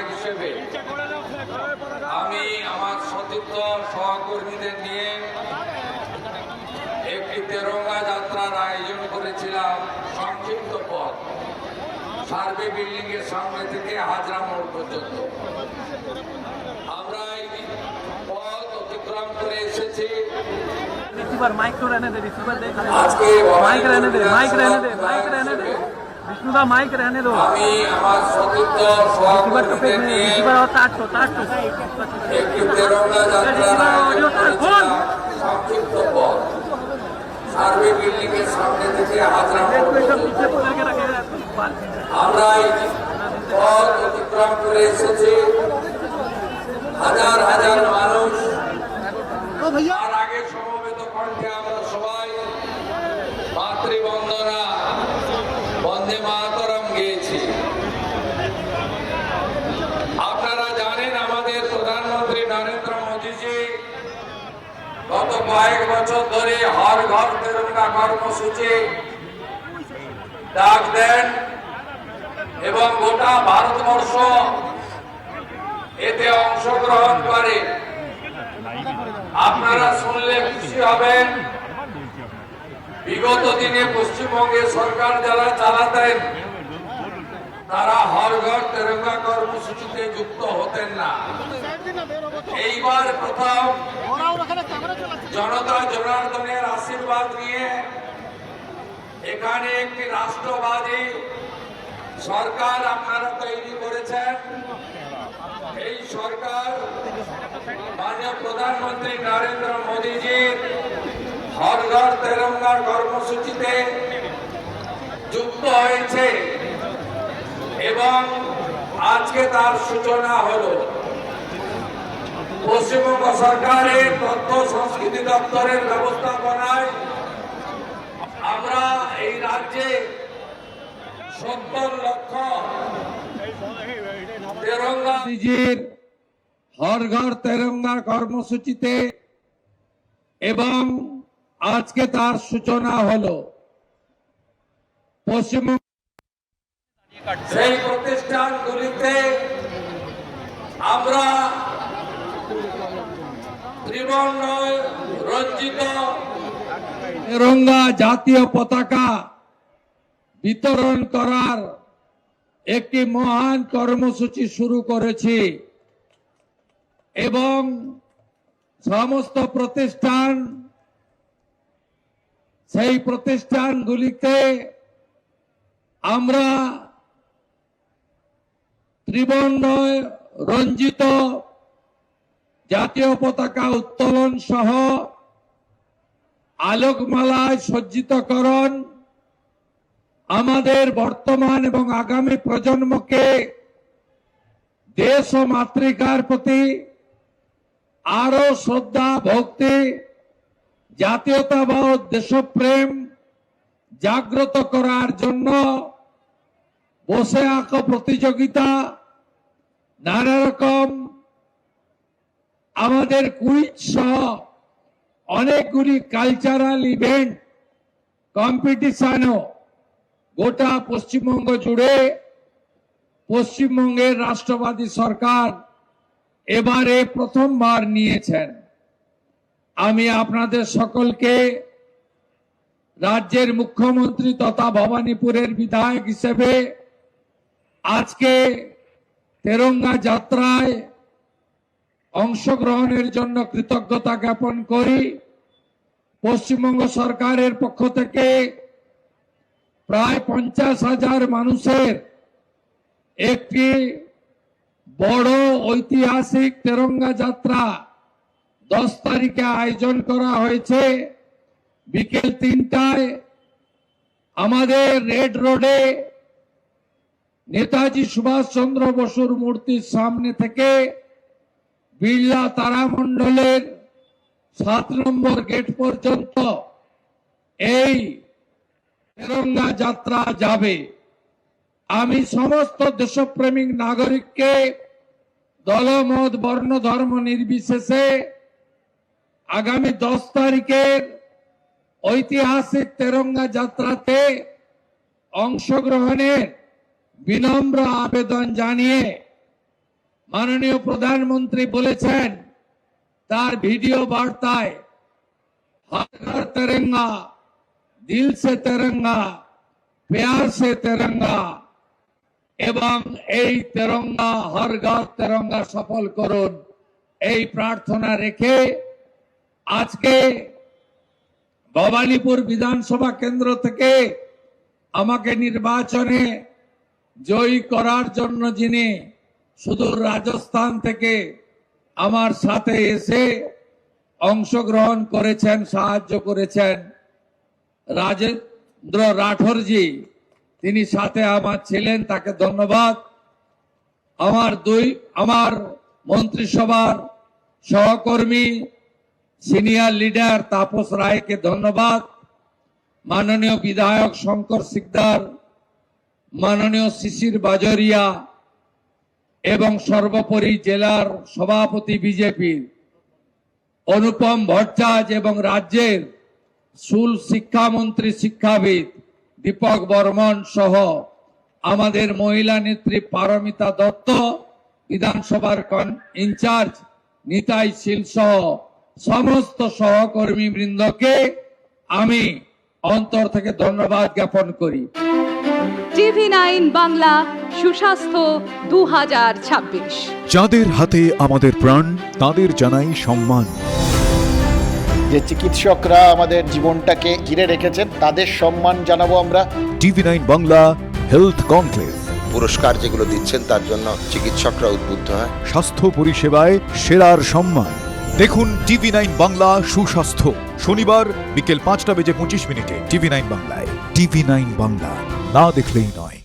হিসেবে আমি আমার সতীর্থ সহকর্মীদের নিয়ে একটি তেরঙ্গা যাত্রার আয়োজন করেছিলাম। সংক্ষিপ্ত পথ সার্ভে বিল্ডিং এর সামনে থেকে হাজরা মোড় পর্যন্ত আমরা এই পথ অতিক্রম করে এসেছি। विष्णुदा माइक रहने दो। আমি আমার সতীর্থ সহকর্মীদের নিয়ে একটি তেরঙ্গা যাত্রার আয়োজন করেছিলাম। সংক্ষিপ্ত পথ সার্ভে বিল্ডিং এর সামনে থেকে হাজরা মোড় পর্যন্ত আমরা এই পথ অতিক্রম করে এসেছি। হাজার হাজার মানুষ আর আগে সমবেত কণ্ঠে আমরা সবাই মাতৃবন্দনা বন্দে মাতরম গেয়েছি। আপনারা জানেন আমাদের প্রধানমন্ত্রী নরেন্দ্র মোদীজি গত কয়েক বছর ধরে হর ঘর তেরঙ্গা কর্মসূচি ডাক দেন এবং গোটা ভারতবর্ষ এতে অংশগ্রহণ করে। আপনারা শুনলে খুশি হবেন, বিগত দিনে পশ্চিমবঙ্গে সরকার যারা চালাতেন তারা হর ঘর তেরঙ্গা কর্মসূচিতে যুক্ত হতেন না। এইবার প্রথম জনতা জনার্দনের আশীর্বাদ নিয়ে এখানে একটি রাষ্ট্রবাদী সরকার আপনারা তৈরি করেছেন। এই সরকার মাননীয় প্রধানমন্ত্রী নরেন্দ্র মোদীজির হর ঘর তেরঙ্গা কর্মসূচিতে যুক্ত হয়েছে এবং আজকে তার সূচনা হলো। পশ্চিমবঙ্গ সরকারের তথ্য সংস্কৃতি দপ্তরের ব্যবস্থাপনায় আমরা এই রাজ্যে 70 লক্ষ তেরঙ্গা হর ঘর তেরঙ্গা কর্মসূচিতে এবং আজকে তার সূচনা হলো। পশ্চিমবঙ্গ সেই প্রতিষ্ঠানগুলিতে আমরা ত্রিবর্ণ রঞ্জিত তেরঙ্গা জাতীয় পতাকা বিতরণ করার একটি মহান কর্মসূচি শুরু করেছি এবং সমস্ত প্রতিষ্ঠান সেই প্রতিষ্ঠানগুলিতে আমরা ত্রিবর্ণ রঞ্জিত জাতীয় পতাকা উত্তোলন সহ আলোকমালায় সজ্জিতকরণ আমাদের বর্তমান এবং আগামী প্রজন্মকে দেশ ও মাতৃকার প্রতি আরো শ্রদ্ধা ভক্তি জাতীয়তাবাদ দেশপ্রেম জাগ্রত করার জন্য বসে আঁকো প্রতিযোগিতা, নানা রকম আমাদের কুইজ সহ অনেকগুলি কালচারাল ইভেন্ট কম্পিটিশনও গোটা পশ্চিমবঙ্গ জুড়ে পশ্চিমবঙ্গের রাষ্ট্রবাদী সরকার এবারে প্রথমবার নিয়েছেন। আমি আপনাদের সকলকে রাজ্যের মুখ্যমন্ত্রী তথা ভবানীপুরের বিধায়ক হিসেবে আজকে তেরঙ্গা যাত্রায় অংশগ্রহণের জন্য কৃতজ্ঞতা জ্ঞাপন করি। পশ্চিমবঙ্গ সরকারের পক্ষ থেকে প্রায় 50,000 মানুষের একটি বড় ঐতিহাসিক তেরঙ্গা যাত্রা 10 তারিখে আয়োজন করা হয়েছে। বিকেল 3টায় আমাদের রেড রোডে নেতাজি সুভাষচন্দ্র বসুর মূর্তির সামনে থেকে বিড়লা তারামণ্ডলের 7 নম্বর গেট পর্যন্ত এই তেরঙ্গা যাত্রা যাবে। আমি সমস্ত দেশপ্রেমিক নাগরিককে দলমত বর্ণ ধর্ম নির্বিশেষে আগামী 10 তারিখের ঐতিহাসিক তেরঙ্গা যাত্রাতে অংশগ্রহণের বিনম্র আবেদন জানিয়ে মাননীয় প্রধানমন্ত্রী বলেছেন তার ভিডিও বার্তায়, हर घर तिरंगा, दिल से तिरंगा, प्यार से तिरंगा, এবং এই তিরঙ্গা হর ঘর তিরঙ্গা সফল করুন, এই প্রার্থনা রেখে আজকে ভবানীপুর বিধানসভা কেন্দ্র থেকে আমাকে নির্বাচনে জয়ী করার জন্য যিনি সুদূর রাজস্থান থেকে আমার সাথে এসে অংশগ্রহণ করেছেন, সাহায্য করেছেন, রাজেন্দ্র রাঠোরজি, তিনি সাথে আমার ছিলেন, তাকে ধন্যবাদ। আমার মন্ত্রিসভার সহকর্মী সিনিয়র লিডার তাপস রায়কে ধন্যবাদ, মাননীয় বিধায়ক শঙ্কর সিকদার, মাননীয় শিশির বাজরিয়া এবং সর্বোপরি জেলার সভাপতি বিজেপির অনুপম ভট্টাচার্য এবং রাজ্যের স্কুল শিক্ষামন্ত্রী শিক্ষাবিদ দীপক বর্মন সহ আমাদের মহিলা নেত্রী পারমিতা দত্ত, বিধানসভার ইনচার্জ নিতাই শীল সহ সমস্ত সহকর্মী বৃন্দকে আমি অন্তর থেকে ধন্যবাদ জ্ঞাপন করি। TV9 বাংলা সুস্বাস্থ্য 2026। যাদের হাতে আমাদের প্রাণ, তাদের জানাই সম্মান। যে চিকিৎসকরা আমাদের জীবনটাকে ঘিরে রেখেছেন, তাদের সম্মান জানাবো আমরা। TV9 বাংলা হেলথ কনক্লেভ, পুরস্কার যেগুলো দিচ্ছেন তার জন্য চিকিৎসকরা উদ্বুদ্ধ হয়। স্বাস্থ্য পরিষেবায় সেরার সম্মান। দেখুন TV9 বাংলা সুস্বাস্থ্য, শনিবার বিকেল 5:25 TV9 বাংলায়। TV9 বাংলা, না দেখলেই নয়।